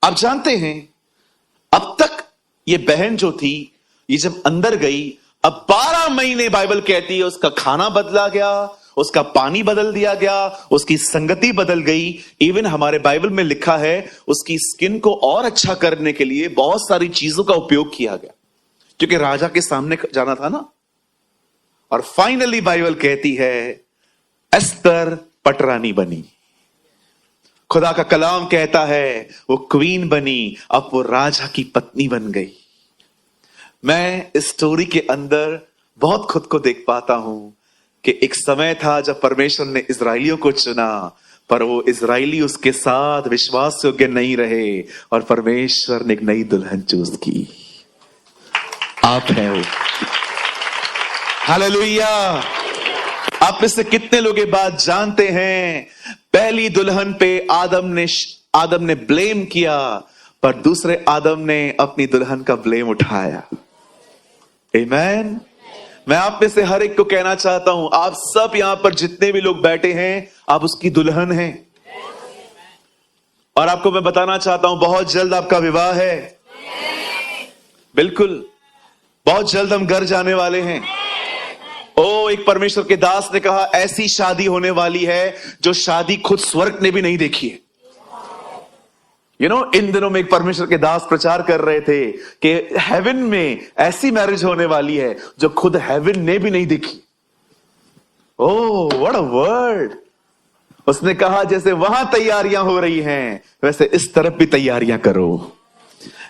आप जानते हैं, अब तक ये बहन जो थी, ये जब अंदर गई, अब 12 महीने बाइबल कहती है उसका खाना बदला गया, उसका पानी बदल दिया गया, उसकी संगति बदल गई। इवन हमारे बाइबल में लिखा है उसकी स्किन को और अच्छा करने के लिए बहुत सारी चीजों का उपयोग किया गया, क्योंकि राजा के सामने जाना था ना। और फाइनली बाइबल कहती है एस्तर पटरानी बनी। खुदा का कलाम कहता है वो क्वीन बनी, अब वो राजा की पत्नी बन गई। मैं इस स्टोरी के अंदर बहुत खुद को देख पाता हूं कि एक समय था जब परमेश्वर ने इजराइलियों को चुना, पर वो इजराइली उसके साथ विश्वास योग्य नहीं रहे, और परमेश्वर ने एक नई दुल्हन चूज की। आप हैं वो। हालेलुया। आप में से कितने लोग ये बात जानते हैं, पहली दुल्हन पे आदम ने ब्लेम किया, पर दूसरे आदम ने अपनी दुल्हन का ब्लेम उठाया। आमीन। मैं आप में से हर एक को कहना चाहता हूं, आप सब यहां पर जितने भी लोग बैठे हैं, आप उसकी दुल्हन हैं। और आपको मैं बताना चाहता हूं, बहुत जल्द आपका विवाह है। बिल्कुल, बहुत जल्द हम घर जाने वाले हैं। ओ, एक परमेश्वर के दास ने कहा, ऐसी शादी होने वाली है जो शादी खुद स्वर्ग ने भी नहीं देखी है। इन दिनों में एक परमेश्वर के दास प्रचार कर रहे थे कि हेवन में ऐसी मैरिज होने वाली है जो खुद हेवन ने भी नहीं देखी। ओह, व्हाट अ वर्ड। उसने कहा जैसे वहां तैयारियां हो रही हैं, वैसे इस तरफ भी तैयारियां करो।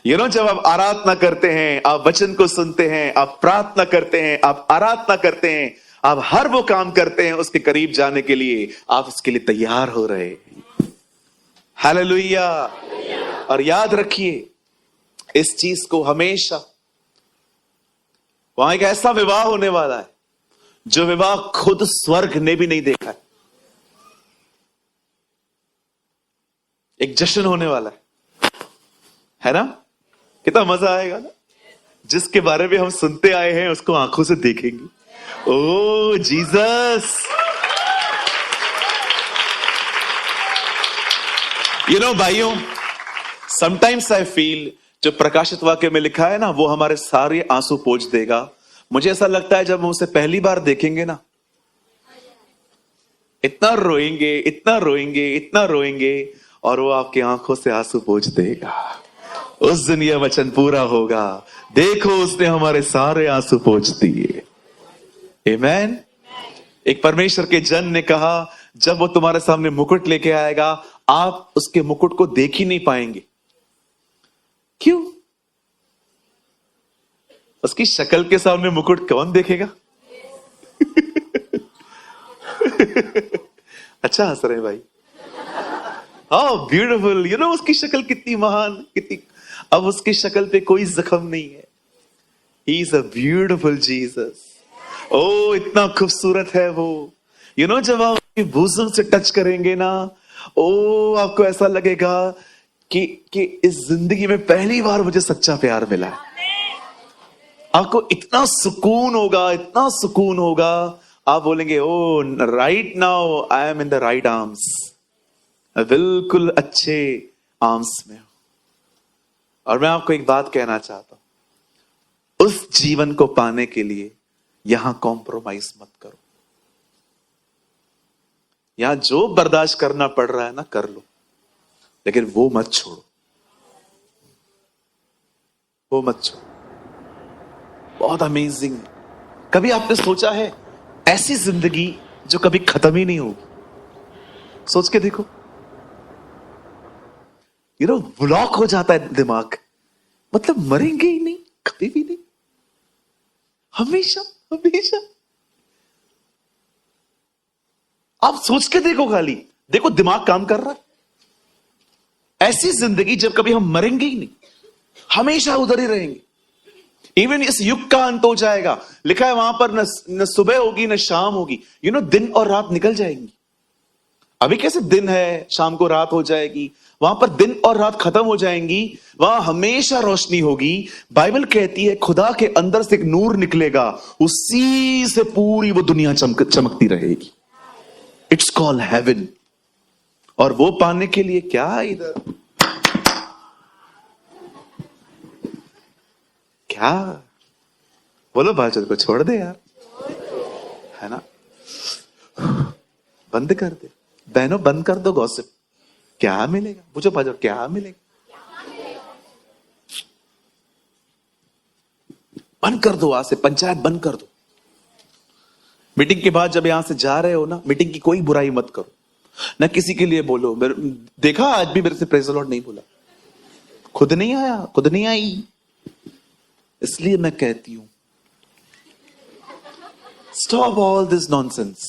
जब आप आराधना करते हैं, आप वचन को सुनते हैं, आप प्रार्थना करते हैं, आप आराधना करते हैं, आप हर वो काम करते हैं उसके करीब जाने के लिए, आप उसके लिए तैयार हो रहे हैं। हालेलुया। और याद रखिए इस चीज को हमेशा, वहां एक ऐसा विवाह होने वाला है जो विवाह खुद स्वर्ग ने भी नहीं देखा है। एक जश्न होने वाला है ना? कितना मजा आएगा ना। जिसके बारे में हम सुनते आए हैं उसको आंखों से देखेंगे। ओ जीसस। भाइयों, समटाइम्स आई फील, जो प्रकाशित वाक्य में लिखा है ना, वो हमारे सारे आंसू पोंछ देगा। मुझे ऐसा लगता है जब हम उसे पहली बार देखेंगे ना, इतना रोएंगे, इतना रोएंगे, इतना रोएंगे, और वो आपकी आंखों से आंसू पोंछ देगा। उस दिन यह वचन पूरा होगा, देखो उसने हमारे सारे आंसू पोंछ दिए। आमीन। एक परमेश्वर के जन ने कहा, जब वो तुम्हारे सामने मुकुट लेके आएगा, आप उसके मुकुट को देख ही नहीं पाएंगे। क्यों? उसकी शक्ल के सामने मुकुट कौन देखेगा? अच्छा हंस रहे भाई। How beautiful. उसकी शक्ल कितनी महान, कितनी। अब उसकी शक्ल पे कोई जख्म नहीं है। He is a beautiful Jesus. Oh, इतना खूबसूरत है वो। जब आप उसकी भुजों से टच करेंगे ना, ओ, आपको ऐसा लगेगा कि इस जिंदगी में पहली बार मुझे सच्चा प्यार मिला। आपको इतना सुकून होगा, इतना सुकून होगा, आप बोलेंगे, oh right now I am in the right arms. बिल्कुल अच्छे आर्म्स में। और मैं आपको एक बात कहना चाहता हूं, उस जीवन को पाने के लिए यहां कॉम्प्रोमाइज मत करो। यहां जो बर्दाश्त करना पड़ रहा है ना, कर लो, लेकिन वो मत छोड़ो, वो मत छोड़ो। बहुत अमेजिंग। कभी आपने सोचा है ऐसी जिंदगी जो कभी खत्म ही नहीं होगी? सोच के देखो। ब्लॉक हो जाता है दिमाग, मतलब मरेंगे ही नहीं, कभी भी नहीं, हमेशा हमेशा। आप सोच के देखो, खाली देखो, दिमाग काम कर रहा है। ऐसी जिंदगी जब कभी हम मरेंगे ही नहीं, हमेशा उधर ही रहेंगे। इवन इस युग का अंत हो जाएगा। लिखा है वहां पर न सुबह होगी न शाम होगी। दिन और रात निकल जाएंगी। अभी कैसे दिन है, शाम को रात हो जाएगी, वहां पर दिन और रात खत्म हो जाएंगी, वहां हमेशा रोशनी होगी। बाइबल कहती है खुदा के अंदर से एक नूर निकलेगा, उसी से पूरी वो दुनिया चमकती रहेगी। It's called heaven. और वो पाने के लिए क्या इधर क्या बोलो, भाषण को छोड़ दे यार, है ना, बंद कर दे। बहनों बंद कर दो गॉसिप। क्या मिलेगा, पूछो भाषण क्या मिलेगा, बंद कर दो, आज से पंचायत बंद कर दो। मीटिंग के बाद जब यहां से जा रहे हो ना, मीटिंग की कोई बुराई मत करो, ना किसी के लिए बोलो। देखा आज भी मेरे से प्रेज द लॉर्ड नहीं बोला, खुद नहीं आया, खुद नहीं आई। इसलिए मैं कहती हूं स्टॉप ऑल दिस नॉनसेंस।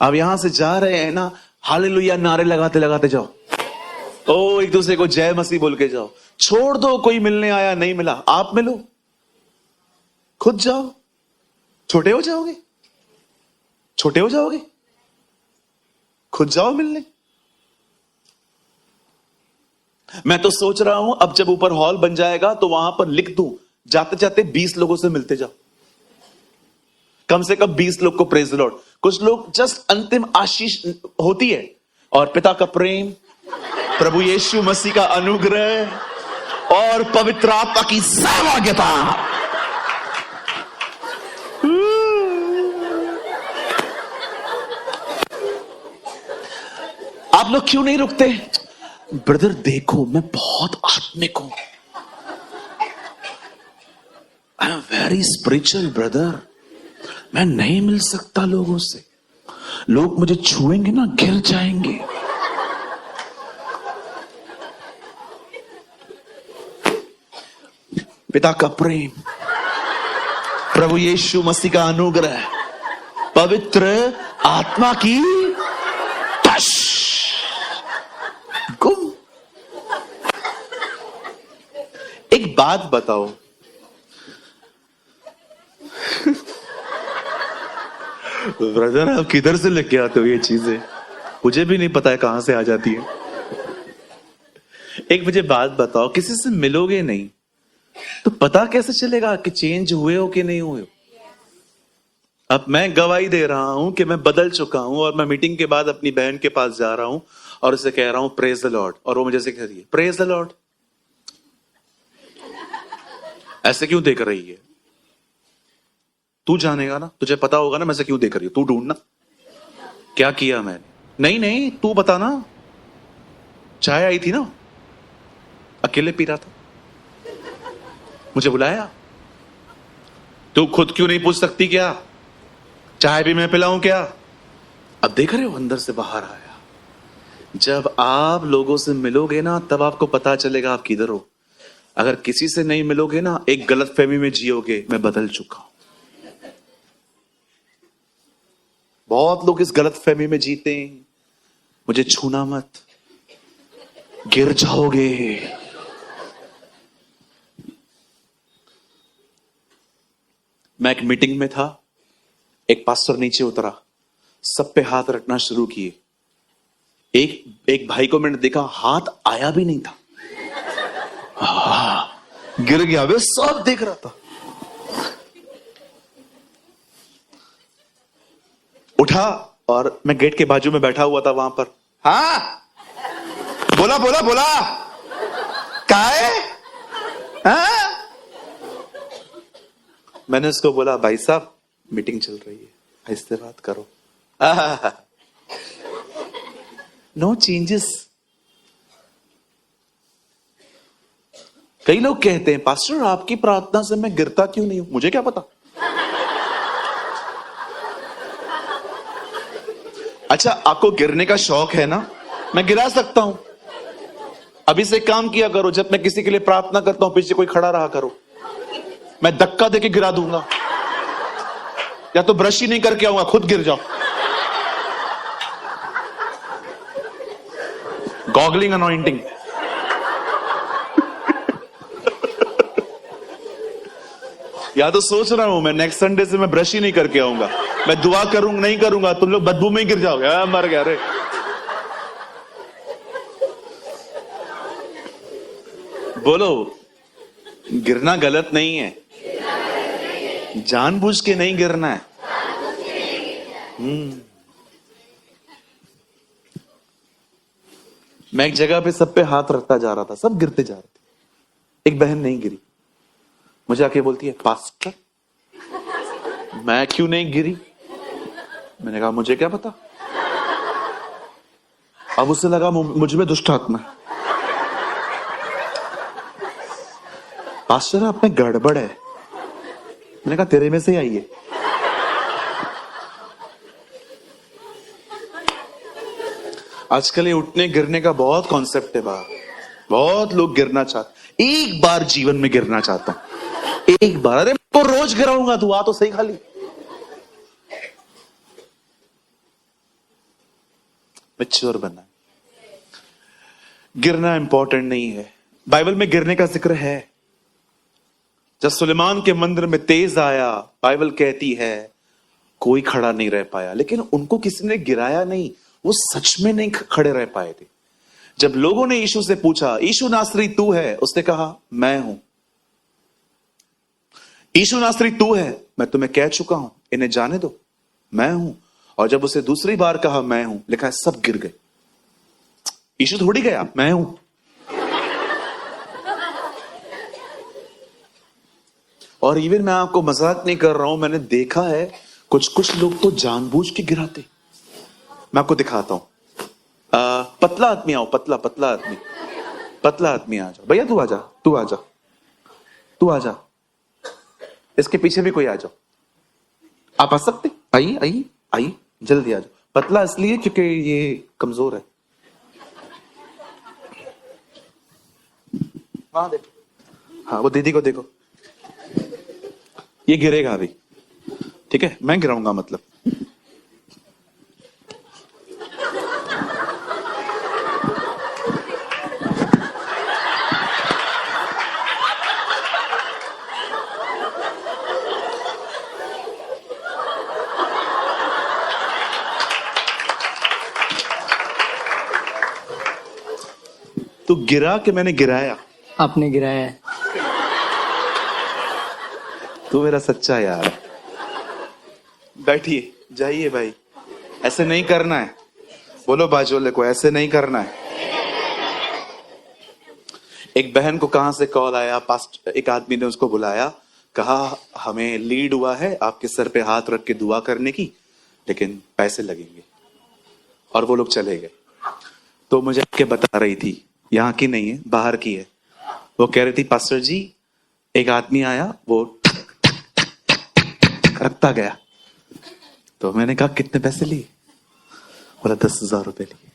अब यहां से जा रहे हैं ना, हालेलुया नारे लगाते लगाते जाओ। ओ एक दूसरे को जय मसीह बोल के जाओ। छोड़ दो कोई मिलने आया नहीं मिला, आप मिलो, खुद जाओ। छोटे हो जाओगे, छोटे हो जाओगे, खुद जाओ मिलने। मैं तो सोच रहा हूं अब जब ऊपर हॉल बन जाएगा तो वहां पर लिख दूं, जाते जाते 20 लोगों से मिलते जाओ, कम से कम 20 लोग को प्रेज द लॉर्ड। कुछ लोग जस्ट अंतिम आशीष होती है, और पिता का प्रेम, प्रभु यीशु मसीह का अनुग्रह और पवित्र आत्मा की सहभागिता। आप लोग क्यों नहीं रुकते? ब्रदर देखो मैं बहुत आत्मिक हूं, I am very spiritual brother, मैं नहीं मिल सकता लोगों से, लोग मुझे छुएंगे ना गिर जाएंगे। पिता का प्रेम, प्रभु यीशु मसीह का अनुग्रह, पवित्र आत्मा की टच, गुम। एक बात बताओ, ब्रदर आप किधर से लेके आते हो ये चीजें, मुझे भी नहीं पता है कहां से आ जाती है। एक मुझे बात बताओ, किसी से मिलोगे नहीं तो पता कैसे चलेगा कि चेंज हुए हो कि नहीं हुए हो? अब मैं गवाही दे रहा हूं कि मैं बदल चुका हूं, और मैं मीटिंग के बाद अपनी बहन के पास जा रहा हूं और उसे कह रहा हूं प्रेज द लॉर्ड, और वो मुझे से कह रही है प्रेज द लॉर्ड। ऐसे क्यों देख रही है? तू जानेगा ना, तुझे पता होगा ना मैं से क्यों देख रही हूं, तू ढूंढना क्या किया मैंने। नहीं नहीं तू बता ना, चाय आई थी ना, अकेले पी रहा था, मुझे बुलाया, तू खुद क्यों नहीं पूछ सकती क्या, चाय भी मैं पिलाऊं क्या? अब देख रहे हो अंदर से बाहर आया। जब आप लोगों से मिलोगे ना तब आपको पता चलेगा आप किधर हो। अगर किसी से नहीं मिलोगे ना, एक गलत फहमी में जियोगे, मैं बदल चुका हूं। बहुत लोग इस गलत फहमी में जीते हैं, मुझे छूना मत, गिर जाओगे। मैं एक मीटिंग में था, एक पास्टर नीचे उतरा, सब पे हाथ रखना शुरू किए। एक भाई को मैंने देखा हाथ आया भी नहीं था, गिर गया, वे सब देख रहा था। उठा और मैं गेट के बाजू में बैठा हुआ था वहां पर, हाँ बोला बोला बोला क्या है? हाँ? मैंने उसको बोला भाई साहब मीटिंग चल रही है, ऐसे बात करो। No changes. कई लोग कहते हैं पास्टर आपकी प्रार्थना से मैं गिरता क्यों नहीं हूं? मुझे क्या पता। अच्छा आपको गिरने का शौक है ना, मैं गिरा सकता हूं। अभी से काम किया करो, जब मैं किसी के लिए प्रार्थना करता हूं पीछे कोई खड़ा रहा करो, मैं धक्का देके गिरा दूंगा, या तो ब्रश ही नहीं करके आऊंगा, खुद गिर जाओ। गॉगलिंग अनॉइंटिंग। या तो सोच रहा हूं मैं नेक्स्ट संडे से मैं ब्रश ही नहीं करके आऊंगा, मैं दुआ करूंगा नहीं करूंगा, तुम लोग बदबू में ही गिर जाओगे, मर गया रे। बोलो गिरना गलत नहीं है, जानबूझ के नहीं गिरना है। मैं एक जगह पे सब पे हाथ रखता जा रहा था, सब गिरते जा रहे थे, एक बहन नहीं गिरी। मुझे आके बोलती है, पास्टर मैं क्यों नहीं गिरी? मैंने कहा मुझे क्या पता। अब उससे लगा मुझ में दुष्ट आत्मा है। पास्टर आप में गड़बड़ है। मैंने कहा तेरे में से ही आई है। आजकल ये उठने गिरने का बहुत कॉन्सेप्ट है बाहर। बहुत लोग गिरना चाहते, एक बार जीवन में गिरना चाहता हूं, एक बार। अरे मैं तो रोज गिराऊंगा, तू आ तो सही खाली। मैच्योर बनना, गिरना इंपॉर्टेंट नहीं है। बाइबल में गिरने का जिक्र है। जब सुलेमान के मंदिर में तेज आया, बाइबल कहती है कोई खड़ा नहीं रह पाया, लेकिन उनको किसी ने गिराया नहीं, वो सच में नहीं खड़े रह पाए थे। जब लोगों ने यीशु से पूछा, यीशु नासरी तू है? उसने कहा मैं हूं। यीशु नासरी तू है? मैं तुम्हें कह चुका हूं, इन्हें जाने दो, मैं हूं। और जब उसे दूसरी बार कहा मैं हूं, लिखा है सब गिर गए। यीशु थोड़ी गया, मैं हूं। और इवन मैं आपको मजाक नहीं कर रहा हूं, मैंने देखा है कुछ लोग तो जानबूझ के गिराते। मैं आपको दिखाता हूं। पतला आदमी आओ, पतला आदमी आ जाओ। भैया तू आ जा। इसके पीछे भी कोई आ जाओ। आप आ सकते? आइए जल्दी आ जाओ। पतला इसलिए क्योंकि ये कमजोर है। वहां देखो, हाँ वो दीदी को देखो, ये गिरेगा अभी, ठीक है? मैं गिराऊंगा मतलब। तू गिरा कि मैंने गिराया? आपने गिराया है। तू मेरा सच्चा यार है। बैठिए, जाइए भाई, ऐसे नहीं करना है। बोलो बाजोले को, ऐसे नहीं करना है। एक बहन को कहां से कॉल आया, एक आदमी ने उसको बुलाया, कहा हमें लीड हुआ है आपके सर पे हाथ रख के दुआ करने की, लेकिन पैसे लगेंगे। और वो लोग चले गए। तो मुझे आके बता रही थी, यहां की नहीं है, बाहर की है। वो कह रही थी पास्टर जी एक आदमी आया, वो रखता गया। तो मैंने कहा कितने पैसे लिए? बोला 10,000 रुपए लिए।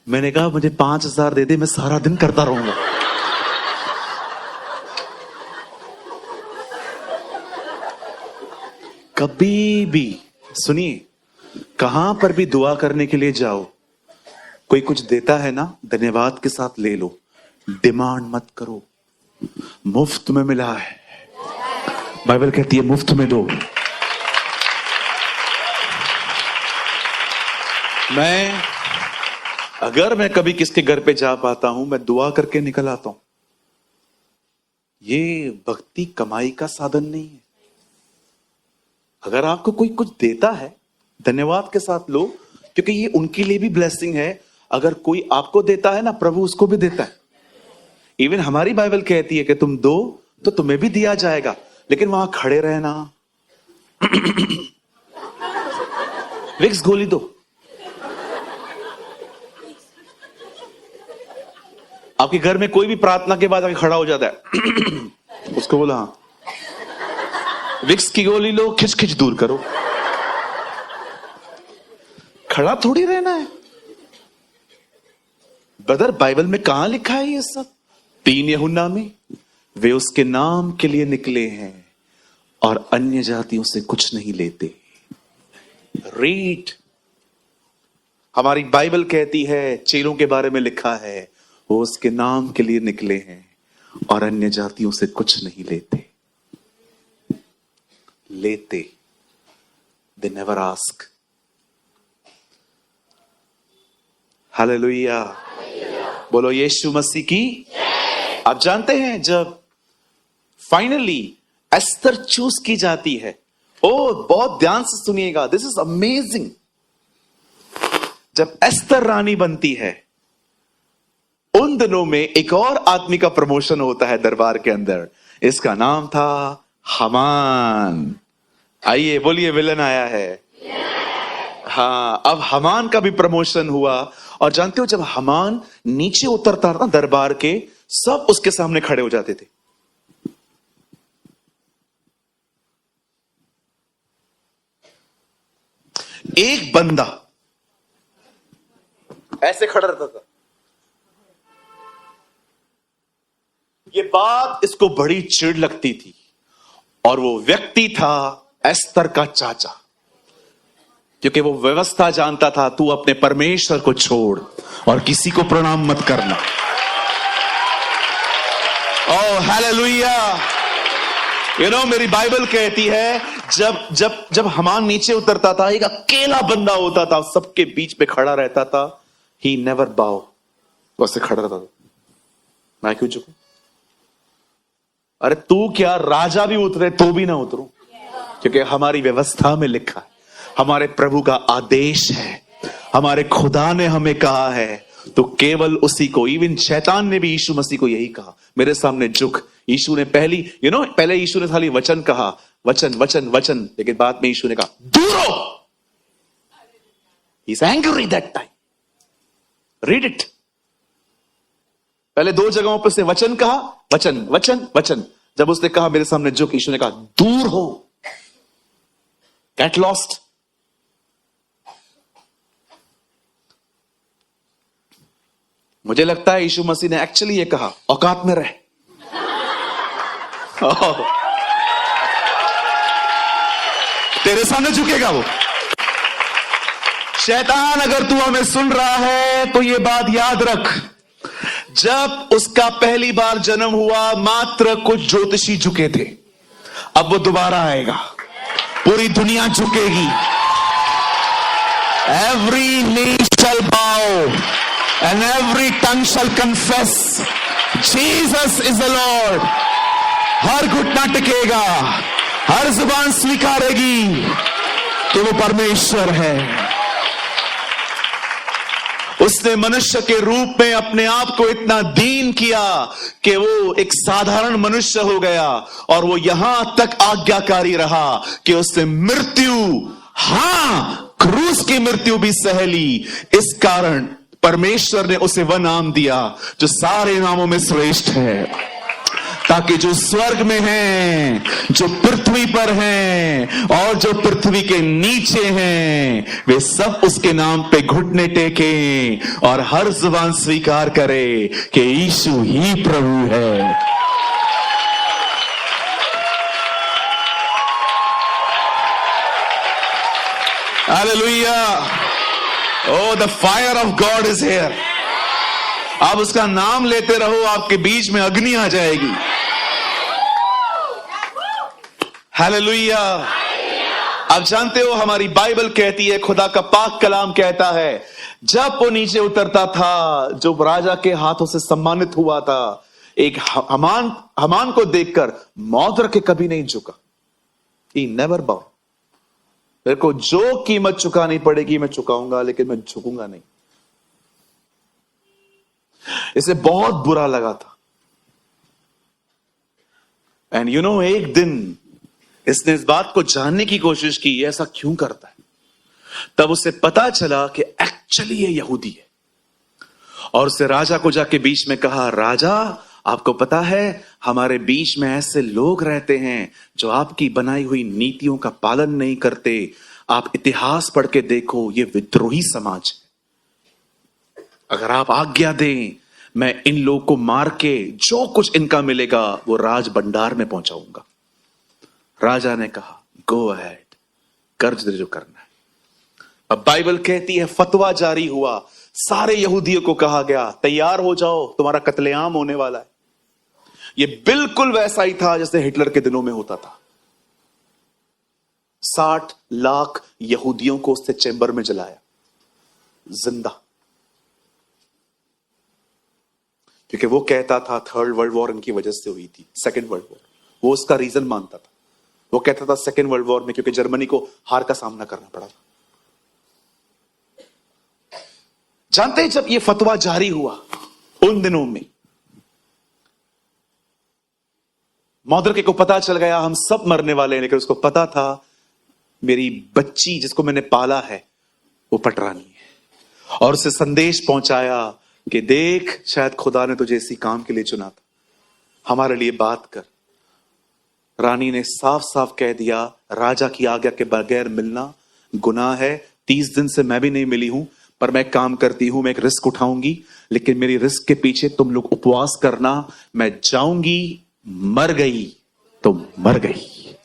मैंने कहा मुझे 5,000 दे दे, मैं सारा दिन करता रहूंगा। कभी भी सुनिए, कहां पर भी दुआ करने के लिए जाओ, कोई कुछ देता है ना, धन्यवाद के साथ ले लो, डिमांड मत करो। मुफ्त में मिला है, बाइबल कहती है मुफ्त में दो। अगर मैं कभी किसके घर पे जा पाता हूं, मैं दुआ करके निकल आता हूं। ये भक्ति कमाई का साधन नहीं है। अगर आपको कोई कुछ देता है, धन्यवाद के साथ लो, क्योंकि ये उनके लिए भी ब्लेसिंग है। अगर कोई आपको देता है ना, प्रभु उसको भी देता है। इवन हमारी बाइबल कहती है कि तुम दो तो तुम्हें भी दिया जाएगा, लेकिन वहां खड़े रहना। विक्स गोली दो। आपके घर में कोई भी प्रार्थना के बाद आके खड़ा हो जाता है, उसको बोला हाँ विक्स की गोली लो, खिंच खिंच दूर करो। खड़ा थोड़ी रहना है। ब्रदर, बाइबल में कहां लिखा है ये सब? 3 यूहन्ना में, वे उसके नाम के लिए निकले हैं और अन्य जातियों से कुछ नहीं लेते। रीड, हमारी बाइबल कहती है, चेलों के बारे में लिखा है, वो उसके नाम के लिए निकले हैं और अन्य जातियों से कुछ नहीं लेते। They never ask. हालेलुया, बोलो यीशु मसीह की। आप जानते हैं जब फाइनली एस्तर चूज की जाती है, बहुत ध्यान से सुनिएगा, दिस इज अमेजिंग। जब एस्तर रानी बनती है, उन दिनों में एक और आदमी का प्रमोशन होता है दरबार के अंदर। इसका नाम था हमान। आइए बोलिए, विलन आया है। हाँ, अब हमान का भी प्रमोशन हुआ। और जानते हो, जब हमान नीचे उतरता था दरबार के, सब उसके सामने खड़े हो जाते थे। एक बंदा ऐसे खड़ा रहता था। ये बात इसको बड़ी चिढ़ लगती थी, और वो व्यक्ति था एस्तर का चाचा, क्योंकि वो व्यवस्था जानता था, तू अपने परमेश्वर को छोड़ और किसी को प्रणाम मत करना। Oh hallelujah. मेरी बाइबल कहती है, जब जब जब हमान नीचे उतरता था, एक अकेला बंदा होता था, सबके बीच पे खड़ा रहता था। ही नेवर बाउ, वैसे खड़ा रहता था। मैं क्यों झुकूं? अरे तू क्या, राजा भी उतरे तो भी ना उतरूं, क्योंकि हमारी व्यवस्था में लिखा है, हमारे प्रभु का आदेश है, हमारे खुदा ने हमें कहा है, तो केवल उसी को। इवन शैतान ने भी यीशु मसीह को यही कहा, मेरे सामने झुक। यीशु ने पहले यीशु ने खाली वचन कहा, वचन वचन वचन, लेकिन बाद में यीशु ने कहा दूर हो। He is angry that time. Read it. पहले 2 जगहों पर से वचन कहा, वचन वचन वचन। जब उसने कहा मेरे सामने झुक, यीशु ने कहा दूर हो, गेट लॉस्ट। मुझे लगता है यीशु मसीह ने एक्चुअली ये कहा, औकात में रहे। तेरे सामने झुकेगा वो। शैतान, अगर तू हमें सुन रहा है तो ये बात याद रख, जब उसका पहली बार जन्म हुआ, मात्र कुछ ज्योतिषी झुके थे। अब वो दोबारा आएगा, पूरी दुनिया झुकेगी। एवरी नी शैल बाउ and every tongue shall confess Jesus is the Lord। हर घुटना टिकेगा, हर जुबान स्वीकारेगी कि वो परमेश्वर है। उसने मनुष्य के रूप में अपने आप को इतना दीन किया कि वो एक साधारण मनुष्य हो गया, और वो यहां तक आज्ञाकारी रहा कि उसने मृत्यु, हां क्रूस की मृत्यु भी सह ली। इस कारण परमेश्वर ने उसे वह नाम दिया जो सारे नामों में श्रेष्ठ है, ताकि जो स्वर्ग में हैं, जो पृथ्वी पर हैं और जो पृथ्वी के नीचे हैं, वे सब उसके नाम पे घुटने टेकें और हर जुबान स्वीकार करे कि यीशु ही प्रभु है। Hallelujah. Oh, the fire of God is here। आप उसका नाम लेते रहो, आपके बीच में अग्नि आ जाएगी। हालेलुया। आप जानते हो, हमारी बाइबल कहती है, खुदा का पाक कलाम कहता है, जब वो नीचे उतरता था, जो राजा के हाथों से सम्मानित हुआ था, एक हमान को देखकर मौत रखे कभी नहीं झुका। He never bowed। मेरे को जो कीमत चुकानी पड़ेगी मैं चुकाऊंगा, लेकिन मैं झुकूंगा नहीं। इसे बहुत बुरा लगा था। एंड एक दिन इसने इस बात को जानने की कोशिश की, ऐसा क्यों करता है। तब उसे पता चला कि एक्चुअली ये यहूदी है, और उसे राजा को जाके बीच में कहा, राजा आपको पता है हमारे बीच में ऐसे लोग रहते हैं जो आपकी बनाई हुई नीतियों का पालन नहीं करते। आप इतिहास पढ़ के देखो, ये विद्रोही समाज है। अगर आप आज्ञा दें, मैं इन लोगों को मार के जो कुछ इनका मिलेगा वो राज भंडार में पहुंचाऊंगा। राजा ने कहा, गो अहेड, कर जो करना है। अब बाइबल कहती है, फतवा जारी हुआ, सारे यहूदियों को कहा गया, तैयार हो जाओ, तुम्हारा कत्लेआम होने वाला है। ये बिल्कुल वैसा ही था जैसे हिटलर के दिनों में होता था। 60 लाख यहूदियों को उसने चेंबर में जलाया जिंदा, क्योंकि वो कहता था 3rd वर्ल्ड वॉर इनकी वजह से हुई थी, 2nd वर्ल्ड वॉर वो उसका रीजन मानता था। वो कहता था 2nd वर्ल्ड वॉर में क्योंकि जर्मनी को हार का सामना करना पड़ा था। जानते हैं, जब ये फतवा जारी हुआ उन दिनों में, मौद्रके को पता चल गया हम सब मरने वाले हैं, लेकिन उसको पता था मेरी बच्ची जिसको मैंने पाला है वो पटरानी है। और उसे संदेश पहुंचाया कि देख, शायद खुदा ने तुझे इसी काम के लिए चुना था, हमारे लिए बात कर। रानी ने साफ साफ कह दिया, राजा की आज्ञा के बगैर मिलना गुनाह है। 30 दिन से मैं भी नहीं मिली हूं, पर मैं काम करती हूं, मैं एक रिस्क उठाऊंगी, लेकिन मेरी रिस्क के पीछे तुम लोग उपवास करना। मैं जाऊंगी, मर गई तो मर गई।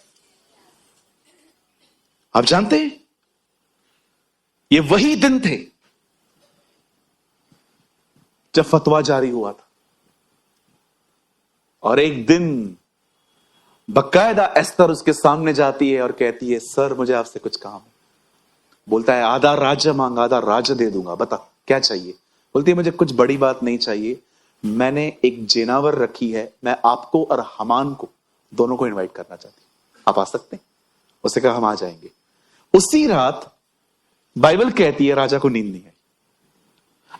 आप जानते हैं ये वही दिन थे जब फतवा जारी हुआ था। और एक दिन बकायदा एस्तर उसके सामने जाती है और कहती है, सर मुझे आपसे कुछ काम है। बोलता है, आधा राज्य मांगा, आधा राज्य दे दूंगा, बता क्या चाहिए। बोलती है, मुझे कुछ बड़ी बात नहीं चाहिए, मैंने एक जेनावर रखी है, मैं आपको और हमान को दोनों को इनवाइट करना चाहती हूं, आप आ सकते हैं। उसने कहा हम आ जाएंगे। उसी रात बाइबल कहती है राजा को नींद नहीं आई।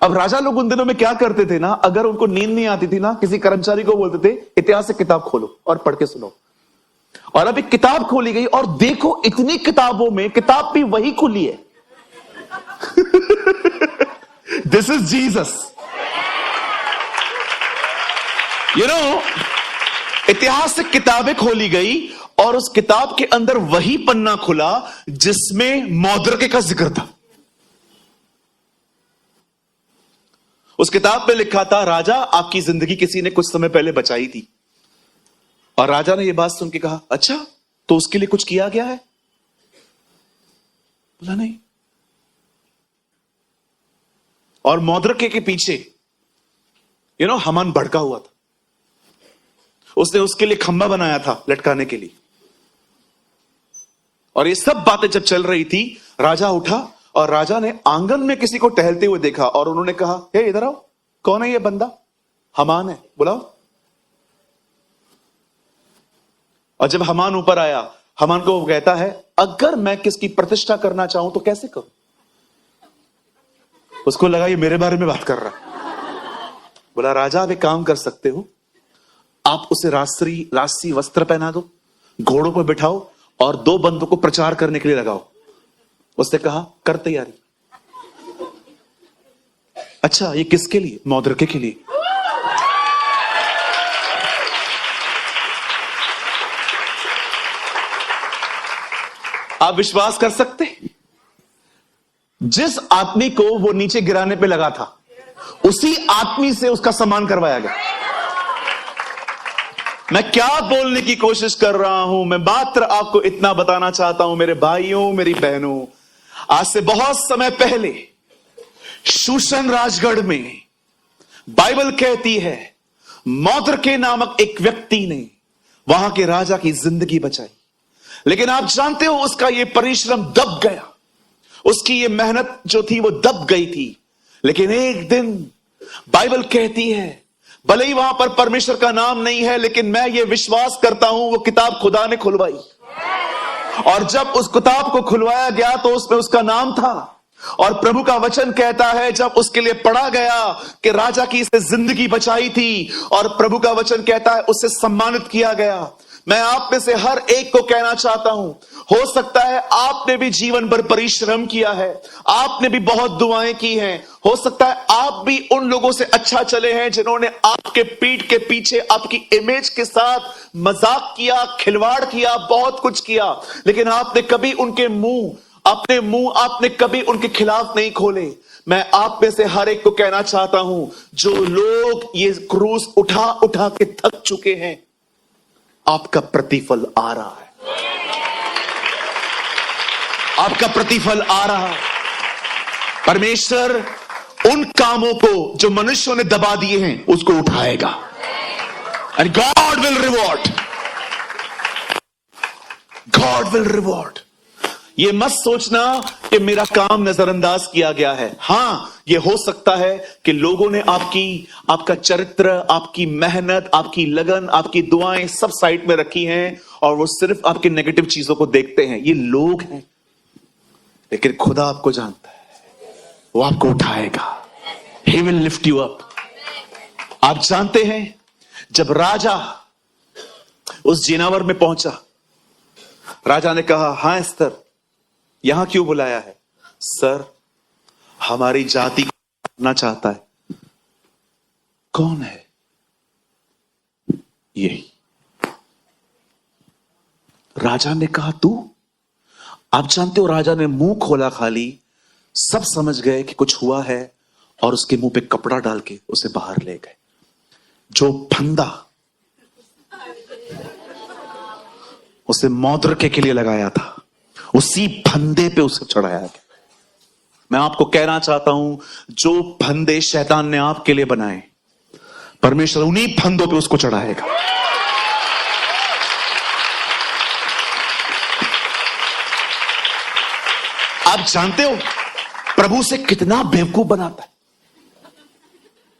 अब राजा लोग उन दिनों में क्या करते थे ना, अगर उनको नींद नहीं आती थी ना, किसी कर्मचारी को बोलते थे इतिहास से किताब खोलो और पढ़ के सुनो। और अब एक किताब खोली गई और देखो इतनी किताबों में किताब भी वही खुली है। This is Jesus. इतिहास से किताबें खोली गई और उस किताब के अंदर वही पन्ना खुला जिसमें मौद्रके का जिक्र था। उस किताब में लिखा था, राजा आपकी जिंदगी किसी ने कुछ समय पहले बचाई थी। और राजा ने यह बात सुन के कहा, अच्छा तो उसके लिए कुछ किया गया है? बोला नहीं। और मौद्रके के पीछे हमान भड़का हुआ था। उसने उसके लिए खंबा बनाया था लटकाने के लिए। और ये सब बातें जब चल रही थी, राजा उठा और राजा ने आंगन में किसी को टहलते हुए देखा और उन्होंने कहा, हे इधर आओ, कौन है ये बंदा? हमान है, बुलाओ। और जब हमान ऊपर आया, हमान को वो कहता है, अगर मैं किसकी प्रतिष्ठा करना चाहूं तो कैसे करूं? उसको लगा ये मेरे बारे में बात कर रहा। बोला, राजा आप एक काम कर सकते हो, आप उसे राजसी वस्त्र पहना दो, घोड़ों पर बिठाओ और 2 बंदों को प्रचार करने के लिए लगाओ। उसने कहा, कर तैयारी। अच्छा ये किसके लिए? मौद्रके के लिए। आप विश्वास कर सकते, जिस आदमी को वो नीचे गिराने पे लगा था, उसी आदमी से उसका सम्मान करवाया गया। मैं क्या बोलने की कोशिश कर रहा हूं? मैं मात्र आपको इतना बताना चाहता हूं, मेरे भाइयों, मेरी बहनों, आज से बहुत समय पहले शूशन राजगढ़ में बाइबल कहती है, मौद्रके नामक एक व्यक्ति ने वहां के राजा की जिंदगी बचाई। लेकिन आप जानते हो उसका यह परिश्रम दब गया, उसकी ये मेहनत जो थी वो दब गई थी। लेकिन एक दिन बाइबल कहती है, भले ही वहां पर परमेश्वर का नाम नहीं है, लेकिन मैं ये विश्वास करता हूं वो किताब खुदा ने खुलवाई। और जब उस किताब को खुलवाया गया तो उसमें उसका नाम था। और प्रभु का वचन कहता है, जब उसके लिए पढ़ा गया कि राजा की इसने जिंदगी बचाई थी, और प्रभु का वचन कहता है उसे सम्मानित किया गया। मैं आप में से हर एक को कहना चाहता हूं, हो सकता है आपने भी जीवन भर परिश्रम किया है, आपने भी बहुत दुआएं की हैं, हो सकता है आप भी उन लोगों से अच्छा चले हैं जिन्होंने आपके पीठ के पीछे आपकी इमेज के साथ मजाक किया, खिलवाड़ किया, बहुत कुछ किया, लेकिन आपने कभी अपने मुंह आपने कभी उनके खिलाफ नहीं खोले। मैं आप में से हर एक को कहना चाहता हूं, जो लोग ये क्रूस उठा उठा के थक चुके हैं, आपका प्रतिफल आ रहा है, आपका प्रतिफल आ रहा है। परमेश्वर उन कामों को जो मनुष्यों ने दबा दिए हैं उसको उठाएगा। And God will reward, God will reward. ये मत सोचना कि मेरा काम नजरअंदाज किया गया है। हां, ये हो सकता है कि लोगों ने आपका चरित्र, आपकी मेहनत, आपकी लगन, आपकी दुआएं सब साइड में रखी हैं और वो सिर्फ आपकी नेगेटिव चीजों को देखते हैं। ये लोग हैं, लेकिन खुदा आपको जानता है, वो आपको उठाएगा। He will lift you up। आप जानते हैं, जब राजा उस जेनावर में पहुंचा। राजा ने कहा, हां एस्तर, यहां क्यों बुलाया है? सर, हमारी जाति को मारना चाहता है। कौन है? यही। राजा ने कहा, तू? आप जानते हो, राजा ने मुंह खोला खाली, सब समझ गए कि कुछ हुआ है और उसके मुंह पे कपड़ा डाल के उसे बाहर ले गए। जो फंदा उसे मौद्रके के लिए लगाया था, उसी फंदे पे उसे चढ़ाया गया। मैं आपको कहना चाहता हूं, जो फंदे शैतान ने आपके लिए बनाए, परमेश्वर उन्हीं फंदों पे उसको चढ़ाएगा। आप जानते हो प्रभु से कितना बेवकूफ बनाता है।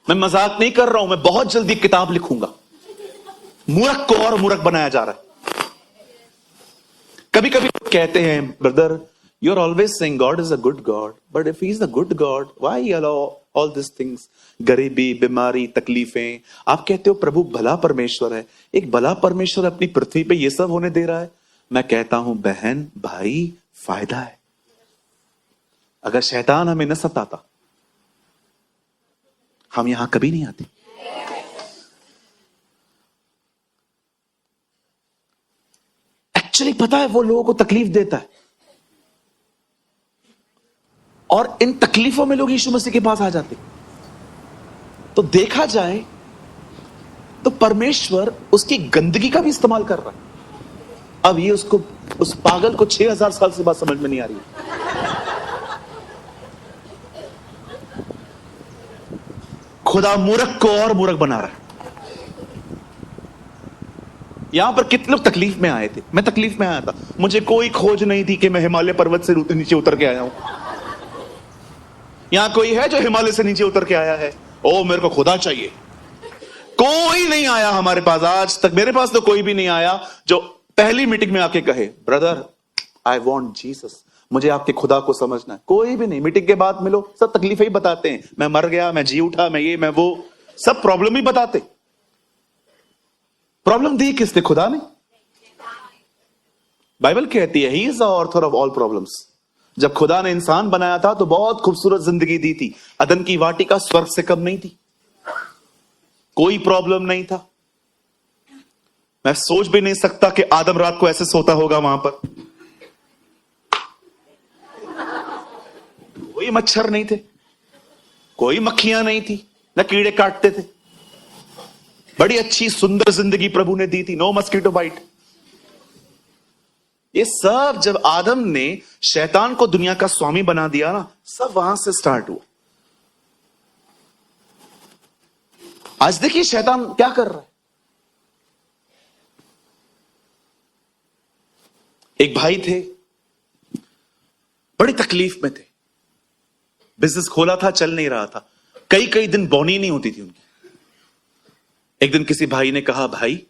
मैं मजाक नहीं कर रहा हूं, मैं बहुत जल्दी किताब लिखूंगा। मूर्ख को और मूर्ख बनाया जा रहा है। कभी कभी कहते हैं, brother, you are always saying God is a good God, but if he is a good God, why allow all this things? गरीबी, बीमारी, तकलीफें। आप कहते हो प्रभु भला परमेश्वर है। एक भला परमेश्वर अपनी पृथ्वी पे ये सब होने दे रहा है? मैं कहता हूं, बहन भाई, फायदा है। अगर शैतान हमें न सताता, हम यहां कभी नहीं आते। एक्चुअली पता है, वो लोगों को तकलीफ देता है और इन तकलीफों में लोग यीशु मसीह के पास आ जाते। तो देखा जाए तो परमेश्वर उसकी गंदगी का भी इस्तेमाल कर रहा है। अब ये उसको, उस पागल को 6000 साल से बात समझ में नहीं आ रही है। खुदा मूर्ख को और मूर्ख बना रहा है। यहां पर कितने लोग तकलीफ में आए थे? मैं तकलीफ में आया था। मुझे कोई खोज नहीं थी कि मैं हिमालय पर्वत से नीचे उतर के आया हूं। यहां कोई है जो हिमालय से नीचे उतर के आया है? ओ, मेरे को खुदा चाहिए। कोई नहीं आया हमारे पास आज तक। मेरे पास तो कोई भी नहीं आया जो पहली मीटिंग में आके कहे, ब्रदर, आई वॉन्ट जीसस, मुझे आपके खुदा को समझना है। कोई भी नहीं। मीटिंग के बाद मिलो, सब तकलीफें ही बताते हैं। मैं मर गया, मैं जी उठा, मैं ये, मैं वो, सब प्रॉब्लम ही बताते। प्रॉब्लम दी किसने? खुदा ने। बाइबल कहती है, he is the author of all problems. जब खुदा ने इंसान बनाया था तो बहुत खूबसूरत जिंदगी दी थी। अदन की वाटिका स्वर्ग से कम नहीं थी। कोई प्रॉब्लम नहीं था। मैं सोच भी नहीं सकता कि आदम रात को ऐसे सोता होगा वहां पर। कोई मच्छर नहीं थे, कोई मक्खियां नहीं थी, न कीड़े काटते थे। बड़ी अच्छी सुंदर जिंदगी प्रभु ने दी थी। No mosquito bite. ये सब जब आदम ने शैतान को दुनिया का स्वामी बना दिया ना, सब वहां से स्टार्ट हुआ। आज देखिए शैतान क्या कर रहा है। एक भाई थे, बड़ी तकलीफ में थे। बिजनेस खोला था, चल नहीं रहा था। कई कई दिन बोनी नहीं होती थी उनकी। एक दिन किसी भाई ने कहा, भाई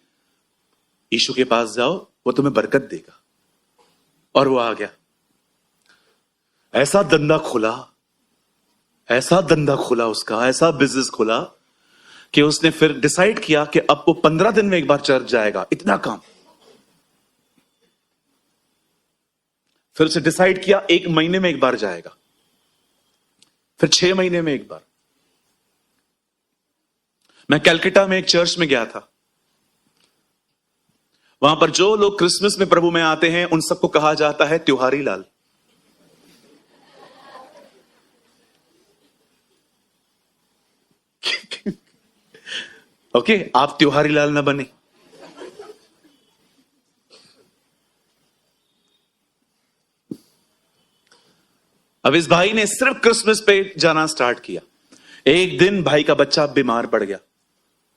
यीशु के पास जाओ, वो तुम्हें बरकत देगा। और वो आ गया। ऐसा धंधा खुला, ऐसा धंधा खुला उसका, ऐसा बिजनेस खुला कि उसने फिर डिसाइड किया कि अब वो 15 दिन में एक बार चर्च जाएगा। इतना काम। फिर उसे डिसाइड किया 1 महीने में एक बार जाएगा, फिर 6 महीने में एक बार। मैं कलकत्ता में एक चर्च में गया था। वहां पर जो लोग क्रिसमस में प्रभु में आते हैं, उन सबको कहा जाता है त्योहारी लाल। ओके, आप त्योहारी लाल ना बने। अब इस भाई ने सिर्फ क्रिसमस पे जाना स्टार्ट किया। एक दिन भाई का बच्चा बीमार पड़ गया,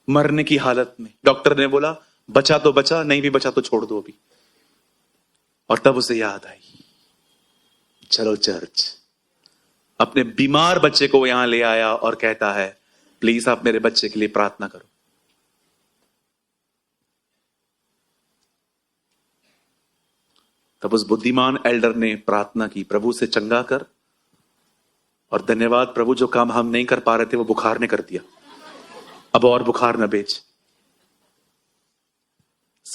मरने की हालत में। डॉक्टर ने बोला, बचा तो बचा, नहीं भी बचा तो छोड़ दो अभी। और तब उसे याद आई, चलो चर्च। अपने बीमार बच्चे को यहां ले आया और कहता है, प्लीज आप मेरे बच्चे के लिए प्रार्थना करो। तब उस बुद्धिमान एल्डर ने प्रार्थना की, प्रभु से चंगा कर। और धन्यवाद प्रभु, जो काम हम नहीं कर पा रहे थे वो बुखार ने कर दिया। अब और बुखार न बेच।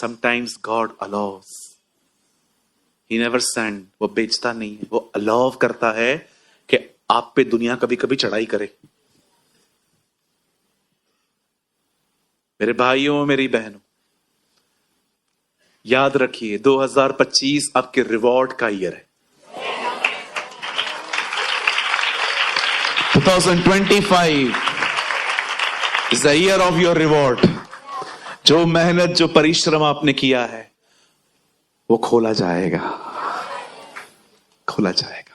Sometimes God allow us, he never send, वो बेचता नहीं है, वो अलाउ करता है कि आप पे दुनिया कभी कभी चढ़ाई करे। मेरे भाइयों, मेरी बहनों, याद रखिए 2025 आपके रिवॉर्ड का ईयर है। 2025 is the year of your reward। जो मेहनत, जो परिश्रम आपने किया है वो खोला जाएगा, खोला जाएगा।